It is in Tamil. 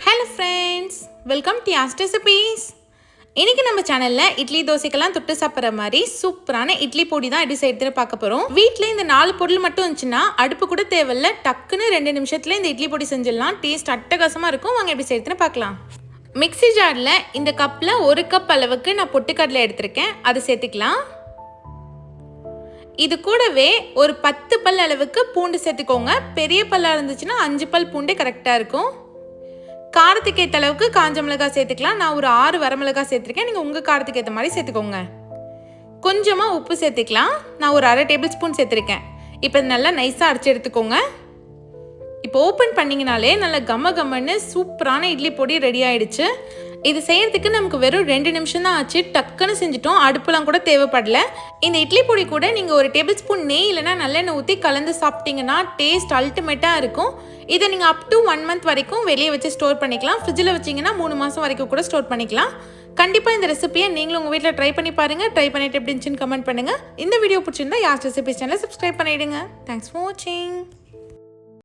Hello friends, welcome to Yas recipes. இன்றைக்கி நம்ம சேனலில் இட்லி தோசைக்கெல்லாம் தொட்டு சாப்பிட்ற மாதிரி சூப்பரான இட்லி பொடி தான் எப்படி செய்யறதுன்னு பார்க்க போகிறோம். வீட்டில் இந்த 4 பொருள் மட்டும் இருந்துச்சுன்னா அடுப்பு கூட தேவையில்ல, டக்குன்னு 2 நிமிஷத்தில் இந்த இட்லி பொடி செஞ்சிடலாம். டேஸ்ட் அட்டகாசமாக இருக்கும். வாங்க எப்படி செய்யறதுன்னு பார்க்கலாம். மிக்ஸி ஜாரில் இந்த கப்பில் 1 கப் அளவுக்கு நான் பொட்டுக்கடலை எடுத்திருக்கேன், அதை சேர்த்துக்கலாம். இது கூடவே ஒரு 10 பல் அளவுக்கு பூண்டு சேர்த்துக்கோங்க. பெரிய பல்லாக இருந்துச்சுன்னா 5 பல் பூண்டே கரெக்டாக இருக்கும். காரத்துக்கு ஏற்ற அளவுக்கு காஞ்ச மிளகாய் சேர்த்துக்கலாம். நான் ஒரு 6 வரமிளகாய் சேர்த்துருக்கேன். நீங்கள் உங்கள் காரத்துக்கு ஏற்ற மாதிரி சேர்த்துக்கோங்க. கொஞ்சமாக உப்பு சேர்த்துக்கலாம். நான் ஒரு 1/2 டேபிள் ஸ்பூன் சேர்த்துருக்கேன். இப்போ நல்லா நைஸாக அரைச்சி எடுத்துக்கோங்க. இப்போ ஓப்பன் பண்ணிங்கனாலே நல்லா கம்மன்னு சூப்பரான இட்லி பொடி ரெடி ஆகிடுச்சு. இது செய்கிறதுக்கு நமக்கு வெறும் 2 நிமிஷம் தான் ஆச்சு. டக்குன்னு செஞ்சுட்டோம். அடுப்புலாம் கூட தேவைப்படல. இந்த இட்லி பொடி கூட நீங்கள் ஒரு டேபிள் ஸ்பூன் நெய் இல்லைனா நல்லெண்ணெய் ஊற்றி கலந்து சாப்பிட்டீங்கன்னா டேஸ்ட் அல்டிமேட்டாக இருக்கும். இதை நீங்கள் அப் டு 1 மந்த் வரைக்கும் வெளியே வச்சு ஸ்டோர் பண்ணிக்கலாம். ஃப்ரிட்ஜில் வச்சிங்கன்னா 3 மாதம் வரைக்கும் கூட ஸ்டோர் பண்ணிக்கலாம். கண்டிப்பாக இந்த ரெசிபியை நீங்களும் உங்கள் வீட்டில் ட்ரை பண்ணி பாருங்கள். ட்ரை பண்ணிட்டு எப்படி இருந்துச்சுன்னு கமெண்ட் பண்ணுங்கள். இந்த வீடியோ பிடிச்சிருந்தா யாஸ் ரெசிபீஸ் சேனலை சப்ஸ்கிரைப் பண்ணிவிடுங்க. தேங்க்ஸ் ஃபார் வாட்சிங்.